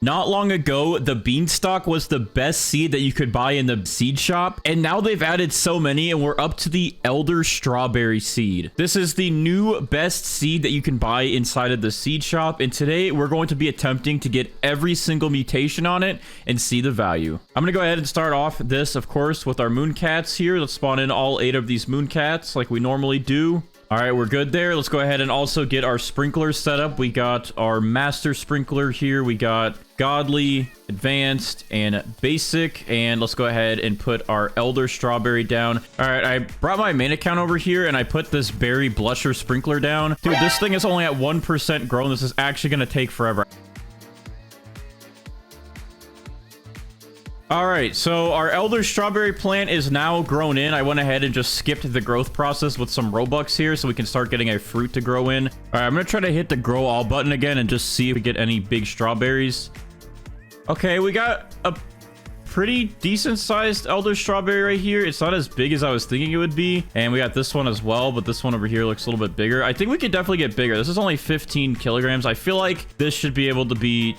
Not long ago, the beanstalk was the best seed that you could buy in the seed shop, and now they've added so many, and we're up to the elder strawberry seed. This is the new best seed that you can buy inside of the seed shop, and today we're going to be attempting to get every single mutation on it and see the value. I'm gonna go ahead and start off this, of course, with our mooncats here. Let's spawn in all 8 of these mooncats like we normally do. All right, we're good there. Let's go ahead and also get our sprinklers set up. We got our master sprinkler here. We got godly, advanced, and basic. And let's go ahead and put our elder strawberry down. All right, I brought my main account over here and I put this berry blusher sprinkler down. Dude, this thing is only at 1% grown. This is actually gonna take forever. All right, so our elder strawberry plant is now grown in. I went ahead and just skipped the growth process with some Robux here so we can start getting a fruit to grow in. All right, I'm gonna try to hit the grow all button again and just see if we get any big strawberries. Okay, we got a pretty decent sized elder strawberry right here. It's not as big as I was thinking it would be. And we got this one as well, but this one over here looks a little bit bigger. I think we could definitely get bigger. This is only 15 kilograms. I feel like this should be able to be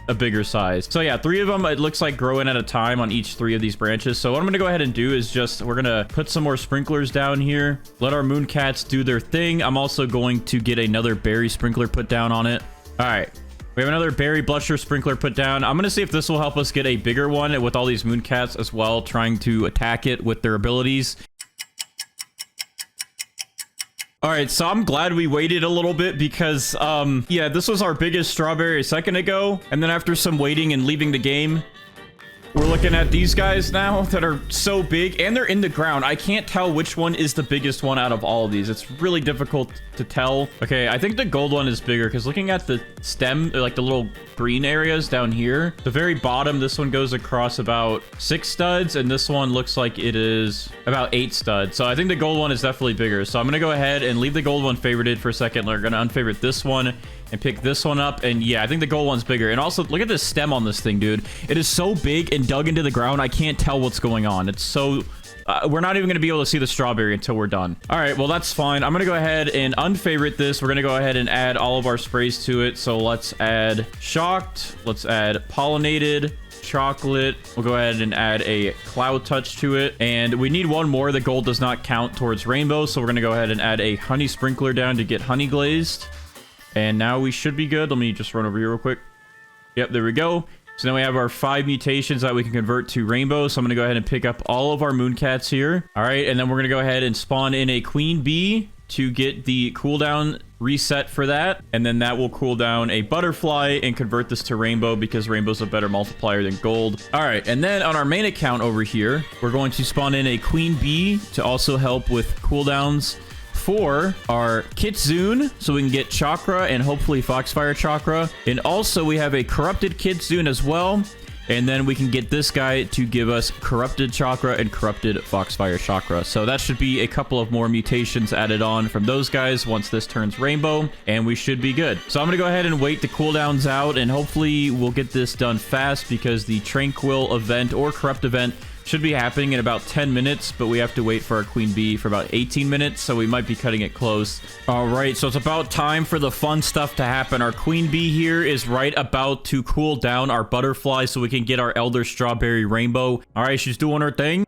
a bigger size. So yeah, 3 of them, it looks like grow in at a time on each 3 of these branches. So what I'm gonna go ahead and do is we're gonna put some more sprinklers down here, let our mooncats do their thing. I'm also going to get another berry sprinkler put down on it. All right, we have another berry blusher sprinkler put down. I'm gonna see if this will help us get a bigger one with all these mooncats as well, trying to attack it with their abilities. All right, so I'm glad we waited a little bit because, yeah, this was our biggest strawberry a second ago. And then after some waiting and leaving the game, we're looking at these guys now that are so big and they're in the ground. I can't tell which one is the biggest one out of all of these. It's really difficult to tell. Okay, I think the gold one is bigger because looking at the stem, like the little green areas down here, the very bottom, this one goes across about 6 studs and this one looks like it is about 8 studs. So I think the gold one is definitely bigger. So I'm gonna go ahead and leave the gold one favorited for a second. We're gonna unfavorite this one and pick this one up. And yeah, I think the gold one's bigger. And also look at the stem on this thing, dude. It is so big and dug into the ground. I can't tell what's going on. It's so we're not even going to be able to see the strawberry until we're done. All right, well, that's fine. I'm going to go ahead and unfavorite this. We're going to go ahead and add all of our sprays to it. So let's add shocked. Let's add pollinated, chocolate. We'll go ahead and add a cloud touch to it. And we need one more. The gold does not count towards rainbow. So we're going to go ahead and add a honey sprinkler down to get honey glazed. And now we should be good. Let me just run over here real quick. Yep, there we go. So now we have our 5 mutations that we can convert to rainbow. So I'm going to go ahead and pick up all of our mooncats here. All right, and then we're going to go ahead and spawn in a queen bee to get the cooldown reset for that. And then that will cool down a butterfly and convert this to rainbow because rainbow's a better multiplier than gold. All right, and then on our main account over here, we're going to spawn in a queen bee to also help with cooldowns for our Kitsune, so we can get chakra and hopefully Foxfire chakra. And also we have a corrupted Kitsune as well. And then we can get this guy to give us corrupted chakra and corrupted Foxfire chakra. So that should be a couple of more mutations added on from those guys once this turns rainbow, and we should be good. So I'm gonna go ahead and wait the cooldowns out, and hopefully we'll get this done fast because the Tranquil event or corrupt event should be happening in about 10 minutes, but we have to wait for our queen bee for about 18 minutes, so we might be cutting it close. All right, so it's about time for the fun stuff to happen. Our queen bee here is right about to cool down our butterfly so we can get our elder strawberry rainbow. All right, she's doing her thing.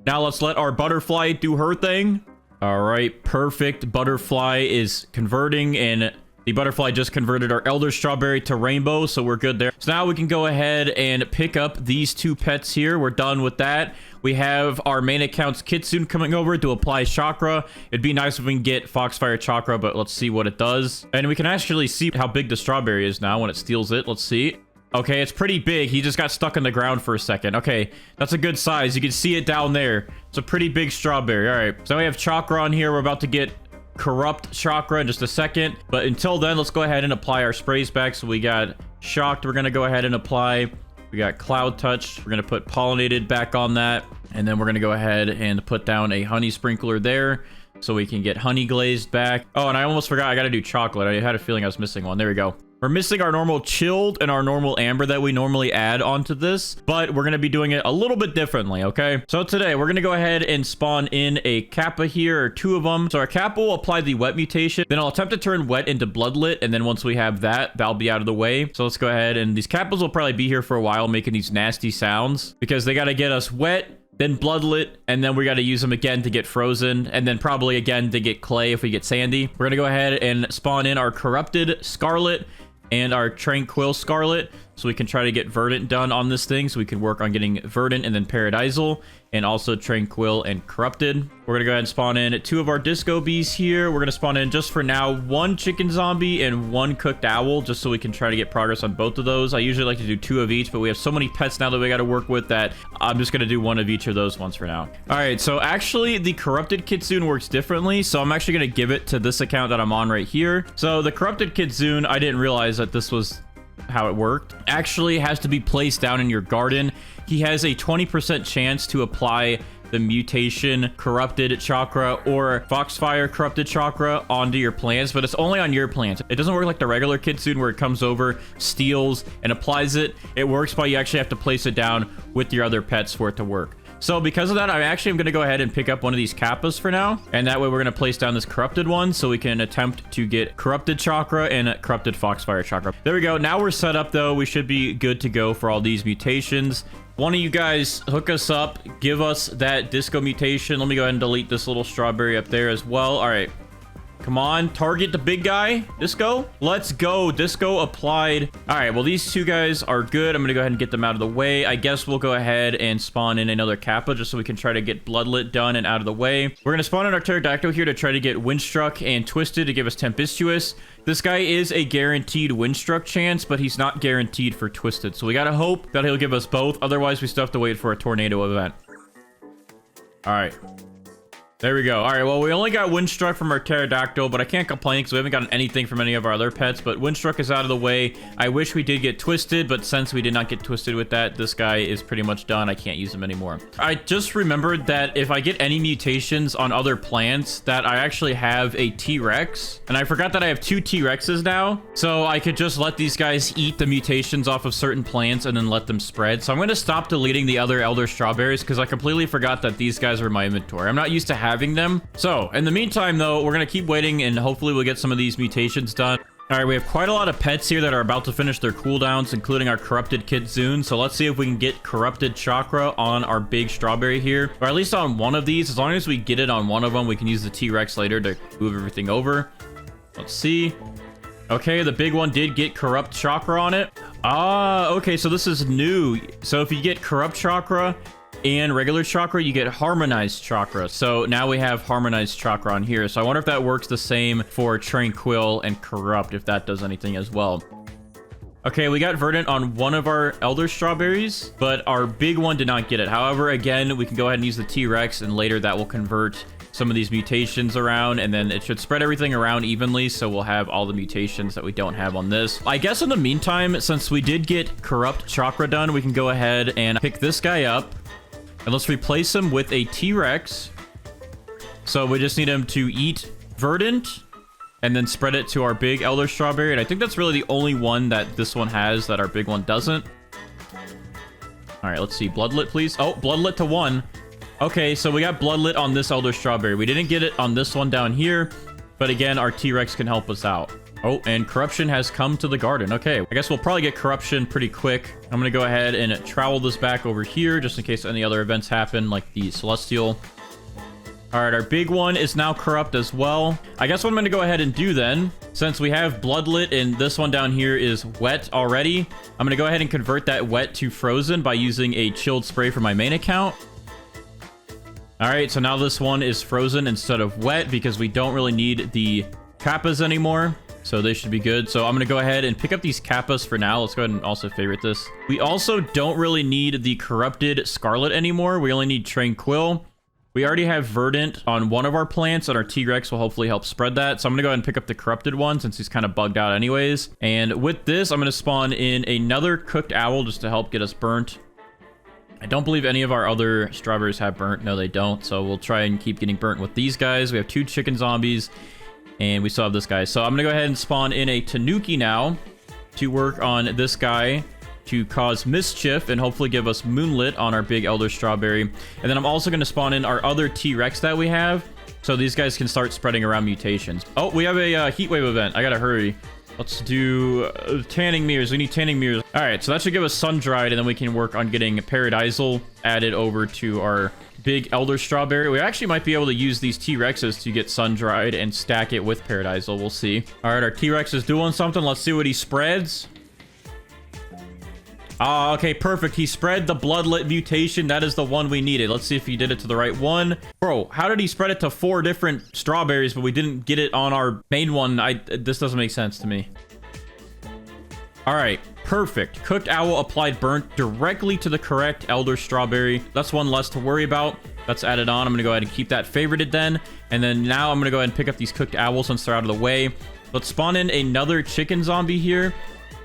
Now let's let our butterfly do her thing. All right, perfect. Butterfly is converting, and the butterfly just converted our elder strawberry to rainbow, so we're good there. So now we can go ahead and pick up these 2 pets here. We're done with that. We have our main account's Kitsune coming over to apply chakra. It'd be nice if we can get Foxfire chakra, but let's see what it does. And we can actually see how big the strawberry is now when it steals it. Let's see. Okay, it's pretty big. He just got stuck in the ground for a second. Okay, that's a good size. You can see it down there. It's a pretty big strawberry. All right, so we have chakra on here. We're about to get corrupt chakra in just a second, but until then, let's go ahead and apply our sprays back. So we got shocked, we're gonna go ahead and apply. We got cloud touch, we're gonna put pollinated back on that, and then we're gonna go ahead and put down a honey sprinkler there so we can get honey glazed back. Oh, and I almost forgot, I gotta do chocolate. I had a feeling I was missing one. There we go. We're missing our normal chilled and our normal amber that we normally add onto this, but we're going to be doing it a little bit differently, okay? So today we're going to go ahead and spawn in a kappa here, or 2 of them. So our kappa will apply the wet mutation, then I'll attempt to turn wet into bloodlit, and then once we have that, that'll be out of the way. So let's go ahead, and these kappas will probably be here for a while making these nasty sounds because they got to get us wet, then bloodlit, and then we got to use them again to get frozen, and then probably again to get clay if we get sandy. We're going to go ahead and spawn in our corrupted scarlet and our tranquil scarlet, so we can try to get verdant done on this thing, so we can work on getting verdant and then paradisal, and also tranquil and corrupted. We're gonna go ahead and spawn in 2 of our disco bees here. We're gonna spawn in, just for now, 1 chicken zombie and 1 cooked owl, just so we can try to get progress on both of those. I usually like to do 2 of each, but we have so many pets now that we gotta work with that I'm just gonna do 1 of each of those ones for now. All right, so actually the corrupted kitsune works differently, so I'm actually gonna give it to this account that I'm on right here. So the corrupted kitsune, I didn't realize that this was how it worked, actually has to be placed down in your garden. He has a 20% chance to apply the mutation corrupted chakra or foxfire corrupted chakra onto your plants, but it's only on your plants. It doesn't work like the regular kitsune where it comes over, steals, and applies it. It works by you actually have to place it down with your other pets for it to work. So because of that, I actually am going to go ahead and pick up 1 of these kappas for now. And that way we're going to place down this corrupted one so we can attempt to get corrupted chakra and corrupted foxfire chakra. There we go. Now we're set up though. We should be good to go for all these mutations. One of you guys hook us up, give us that disco mutation. Let me go ahead and delete this little strawberry up there as well. All right. Come on, target the big guy. Disco, let's go. Disco applied. All right, well, these 2 guys are good. I'm gonna go ahead and get them out of the way. I guess we'll go ahead and spawn in another kappa just so we can try to get bloodlit done and out of the way. We're gonna spawn in our pterodactyl here to try to get windstruck and twisted to give us tempestuous. This guy is a guaranteed windstruck chance, but he's not guaranteed for twisted, so we gotta hope that he'll give us both. Otherwise we still have to wait for a tornado event. All right. There we go. All right, well, we only got Windstruck from our pterodactyl, but I can't complain because we haven't gotten anything from any of our other pets, but Windstruck is out of the way. I wish we did get Twisted, but since we did not get Twisted with that, this guy is pretty much done. I can't use him anymore. I just remembered that if I get any mutations on other plants, that I actually have a T-Rex, and I forgot that I have 2 T-Rexes now, so I could just let these guys eat the mutations off of certain plants and then let them spread. So I'm going to stop deleting the other Elder Strawberries because I completely forgot that these guys are in my inventory. I'm not used to having them. So in the meantime though, we're gonna keep waiting and hopefully we'll get some of these mutations done. All right, we have quite a lot of pets here that are about to finish their cooldowns, including our corrupted kitsune. So let's see if we can get corrupted chakra on our big strawberry here, or at least on 1 of these. As long as we get it on 1 of them, we can use the T-Rex later to move everything over. Let's see. Okay, the big one did get corrupt chakra on it. Ah, okay, so this is new. So if you get corrupt chakra and regular chakra, you get harmonized chakra. So now we have harmonized chakra on here. So I wonder if that works the same for tranquil and corrupt, if that does anything as well. Okay, we got verdant on 1 of our elder strawberries, but our big one did not get it. However, again, we can go ahead and use the T-Rex, and later that will convert some of these mutations around, and then it should spread everything around evenly, so we'll have all the mutations that we don't have on this. I guess in the meantime, since we did get corrupt chakra done, we can go ahead and pick this guy up. And let's replace him with a T-Rex. So we just need him to eat verdant and then spread it to our big elder strawberry. And I think that's really the only one that this one has that our big one doesn't. All right, let's see. Bloodlit, please. Oh, bloodlit to 1. Okay, so we got bloodlit on this elder strawberry. We didn't get it on this one down here. But again, our T-Rex can help us out. Oh, and corruption has come to the garden. Okay, I guess we'll probably get corruption pretty quick. I'm going to go ahead and trowel this back over here just in case any other events happen, like the celestial. All right, our big one is now corrupt as well. I guess what I'm going to go ahead and do then, since we have bloodlit and this one down here is wet already, I'm going to go ahead and convert that wet to frozen by using a chilled spray for my main account. All right, so now this one is frozen instead of wet because we don't really need the kappas anymore. So they should be good. So I'm going to go ahead and pick up these kappas for now. Let's go ahead and also favorite this. We also don't really need the corrupted scarlet anymore. We only need tranquil. We already have verdant on 1 of our plants, and our T-Rex will hopefully help spread that. So I'm going to go ahead and pick up the corrupted one since he's kind of bugged out anyways. And with this, I'm going to spawn in another cooked owl just to help get us burnt. I don't believe any of our other strawberries have burnt. No, they don't. So we'll try and keep getting burnt with these guys. We have 2 chicken zombies. And we still have this guy. So I'm going to go ahead and spawn in a Tanuki now. to work on this guy to cause mischief and hopefully give us moonlit on our big elder strawberry. And then I'm also going to spawn in our other T-Rex that we have, so these guys can start spreading around mutations. Oh, we have a heat wave event. I gotta hurry. Let's do tanning mirrors. We need tanning mirrors. All right, so that should give us sun-dried, and then we can work on getting paradisal added over to our big elder strawberry. We actually might be able to use these T-Rexes to get sun-dried and stack it with paradisal. We'll see. All right, our T-Rex is doing something. Let's see what he spreads. Ah, okay, perfect. He spread the bloodlet mutation. That is the one we needed. Let's see if he did it to the right one. Bro, how did he spread it to 4 different strawberries, but we didn't get it on our main one? This doesn't make sense to me. All right, perfect. Cooked owl applied burnt directly to the correct elder strawberry. That's one less to worry about. That's added on. I'm gonna go ahead and keep that favorited then. And then now I'm gonna go ahead and pick up these cooked owls since they're out of the way. Let's spawn in another chicken zombie here.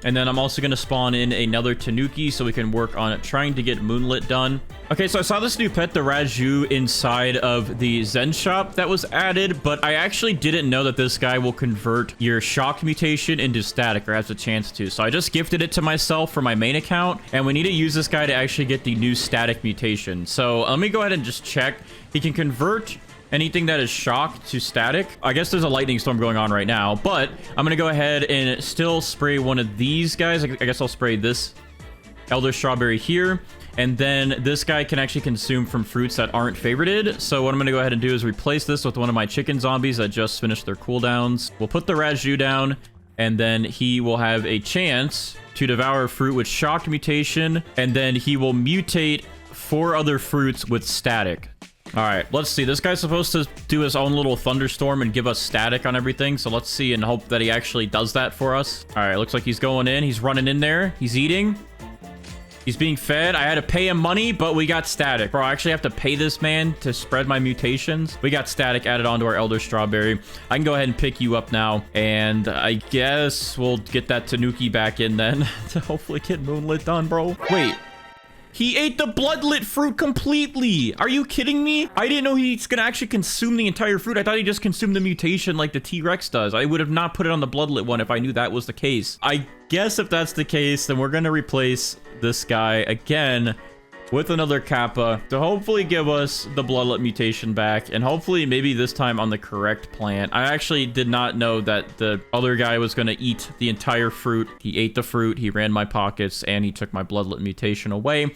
And then I'm also going to spawn in another Tanuki so we can work on trying to get moonlit done. Okay, so I saw this new pet, the Raju, inside of the Zen shop that was added, but I actually didn't know that this guy will convert your shock mutation into static, or has a chance to. So I just gifted it to myself for my main account, and we need to use this guy to actually get the new static mutation. So let me go ahead and just check. He can convert anything that is shock to static. I guess there's a lightning storm going on right now, but I'm gonna go ahead and still spray one of these guys. I guess I'll spray this elder strawberry here, and then this guy can actually consume from fruits that aren't favorited. So what I'm gonna go ahead and do is replace this with one of my chicken zombies that just finished their cooldowns. We'll put the Raju down, and then he will have a chance to devour fruit with shock mutation, and then he will mutate 4 other fruits with static. All right, let's see. This guy's supposed to do his own little thunderstorm and give us static on everything. So let's see and hope that he actually does that for us. All right, looks like he's going in. He's running in there. He's eating. He's being fed. I had to pay him money, but we got static. Bro, I actually have to pay this man to spread my mutations. We got static added onto our elder strawberry. I can go ahead and pick you up now. And I guess we'll get that Tanuki back in then to hopefully get moonlit done, bro. Wait. He ate the bloodlit fruit completely. Are you kidding me? I didn't know he's gonna actually consume the entire fruit. I thought he just consumed the mutation like the T-Rex does. I would have not put it on the bloodlit one if I knew that was the case. I guess if that's the case, then we're gonna replace this guy again with another Kappa to hopefully give us the bloodlet mutation back, and hopefully maybe this time on the correct plant. I actually did not know that the other guy was going to eat the entire fruit. He ate the fruit, he ran my pockets, and he took my bloodlet mutation away.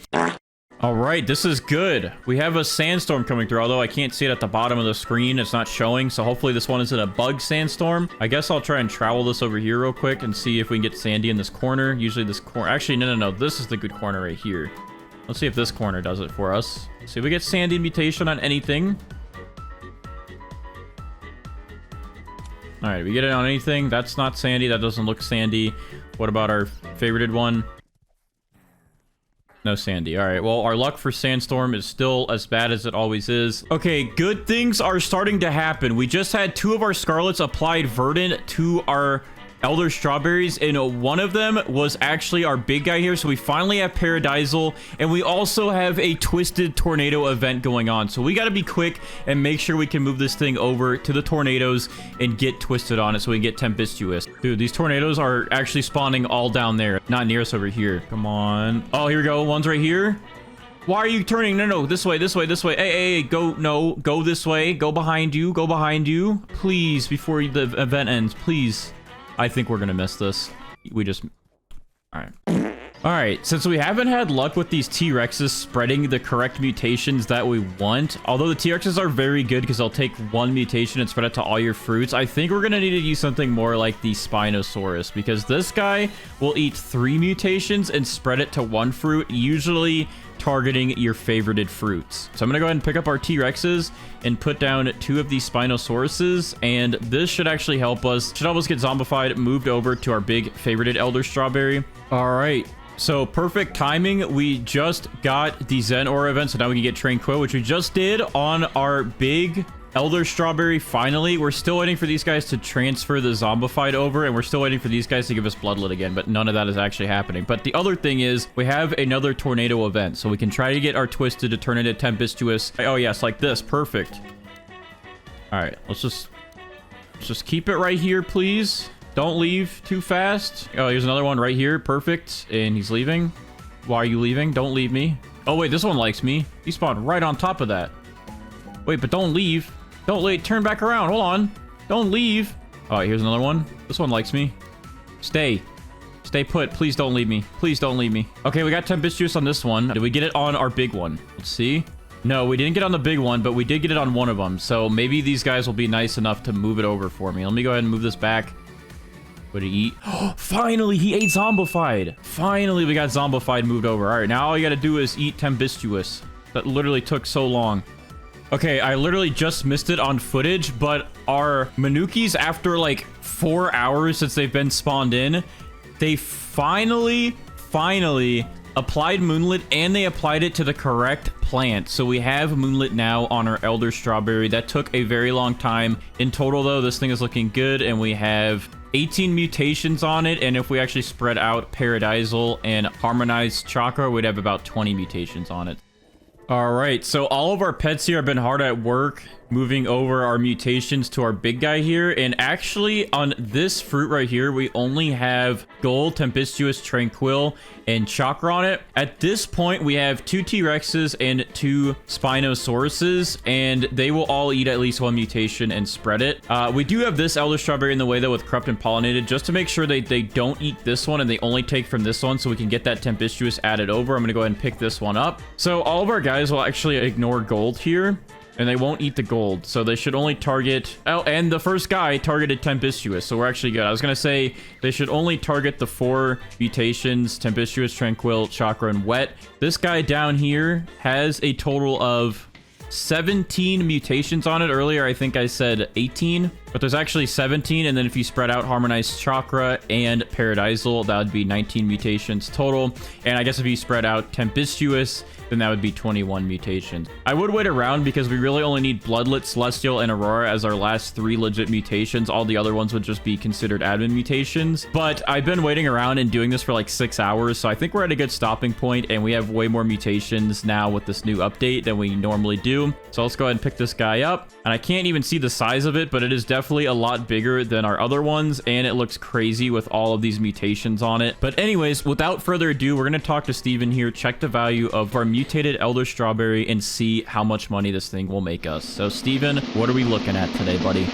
All right, this is good. We have a sandstorm coming through, although I can't see it at the bottom of the screen. It's not showing, so hopefully this one isn't a bug sandstorm. I guess I'll try and travel this over here real quick and see if we can get sandy in this corner. Usually this corner... Actually, no. This is the good corner right here. Let's see if this corner does it for us. See if we get sandy mutation on anything. All right, we get it on anything. That's not sandy. That doesn't look sandy. What about our favorited one? No sandy. All right, well, our luck for sandstorm is still as bad as it always is. Okay, good things are starting to happen. We just had 2 of our scarlets applied verdant to our elder strawberries, and one of them was actually our big guy here. So we finally have paradisal, and we also have a twisted tornado event going on. So we got to be quick and make sure we can move this thing over to the tornadoes and get twisted on it so we can get tempestuous. Dude, these tornadoes are actually spawning all down there, not near us over here. Come on. Oh, here we go. One's right here. Why are you turning? No, this way. Hey, go, no, go this way. Go behind you. Please, before the event ends, please. I think we're gonna miss this. We just... All right, since we haven't had luck with these T-Rexes spreading the correct mutations that we want, although the T-Rexes are very good because they'll take 1 mutation and spread it to all your fruits, I think we're gonna need to use something more like the Spinosaurus, because this guy will eat 3 mutations and spread it to 1 fruit, usually targeting your favorited fruits. So I'm gonna go ahead and pick up our T-Rexes and put down 2 of these Spinosauruses, and this should actually help us. Should help us get zombified, moved over to our big favorited elder strawberry. All right, so perfect timing. We just got the Zen Aura event, so now we can get Tranquil, which we just did on our big elder strawberry. Finally, we're still waiting for these guys to transfer the zombified over, and we're still waiting for these guys to give us bloodlet again, but none of that is actually happening. But the other thing is we have another tornado event, so we can try to get our twisted to turn into tempestuous. Oh yes, like this. Perfect. All right, let's just keep it right here, please. Don't leave too fast. Oh, here's another one right here. Perfect. And he's leaving. Why are you leaving? Don't leave me. Oh, wait, this one likes me. He spawned right on top of that. Wait, but don't leave. Don't leave. Turn back around. Hold on. Don't leave. All right, here's another one. This one likes me. Stay. Stay put. Please don't leave me. Please don't leave me. Okay, we got tempestuous on this one. Did we get it on our big one? Let's see. No, we didn't get on the big one, but we did get it on one of them. So maybe these guys will be nice enough to move it over for me. Let me go ahead and move this back. What did he eat? Oh, finally, he ate zombified. Finally, we got zombified moved over. All right, now all you got to do is eat tempestuous. That literally took so long. Okay, I literally just missed it on footage, but our Manukis, after like 4 hours since they've been spawned in, they finally applied Moonlit, and they applied it to the correct plant. So we have Moonlit now on our Elder Strawberry. That took a very long time. In total, though, this thing is looking good, and we have 18 mutations on it, and if we actually spread out Paradisal and Harmonized Chakra, we'd have about 20 mutations on it. All right, so all of our pets here have been hard at work moving over our mutations to our big guy here. And actually on this fruit right here, we only have Gold, Tempestuous, Tranquil, and Chakra on it. At this point, we have 2 T-Rexes and 2 Spinosauruses, and they will all eat at least 1 mutation and spread it. We do have this Elder Strawberry in the way, though, with Corrupt and Pollinated, just to make sure they don't eat this one and they only take from this one, so we can get that Tempestuous added over. I'm going to go ahead and pick this one up. So all of our guys will actually ignore gold here, and they won't eat the gold, so they should only target... Oh, and the first guy targeted Tempestuous, so we're actually good. I was gonna say they should only target the 4 mutations: Tempestuous, Tranquil, Chakra, and Wet. This guy down here has a total of 17 mutations on it. Earlier, I think I said 18, but there's actually 17, and then if you spread out Harmonized Chakra and Paradisal, that would be 19 mutations total. And I guess if you spread out Tempestuous, then that would be 21 mutations. I would wait around because we really only need Bloodlet, Celestial, and Aurora as our last 3 legit mutations. All the other ones would just be considered admin mutations. But I've been waiting around and doing this for like 6 hours, so I think we're at a good stopping point, and we have way more mutations now with this new update than we normally do. So let's go ahead and pick this guy up. And I can't even see the size of it, but it is definitely a lot bigger than our other ones, and it looks crazy with all of these mutations on it. But anyways, without further ado, we're going to talk to Steven here, check the value of our mutated Elder Strawberry, and see how much money this thing will make us. So Steven, what are we looking at today, buddy?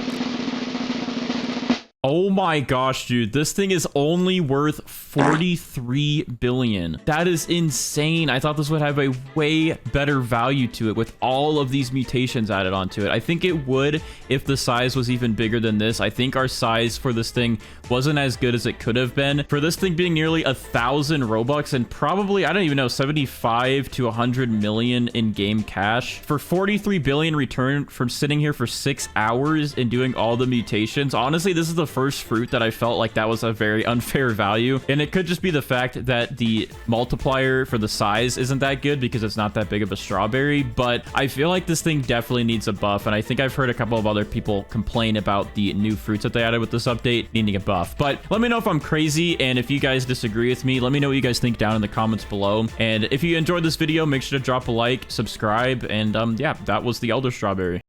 Oh my gosh, dude, this thing is only worth 43 billion. That is insane. I thought this would have a way better value to it with all of these mutations added onto it. I think it would if the size was even bigger than this. I think our size for this thing wasn't as good as it could have been. For this thing being nearly 1,000 Robux and probably, I don't even know, 75 to 100 million in-game cash. For 43 billion return from sitting here for 6 hours and doing all the mutations, honestly, this is the first fruit that I felt like that was a very unfair value. And it could just be the fact that the multiplier for the size isn't that good because it's not that big of a strawberry, but I feel like this thing definitely needs a buff. And I think I've heard a couple of other people complain about the new fruits that they added with this update needing a buff. But let me know if I'm crazy, and if you guys disagree with me, let me know what you guys think down in the comments below. And if you enjoyed this video, make sure to drop a like, subscribe, and yeah, that was the Elder Strawberry.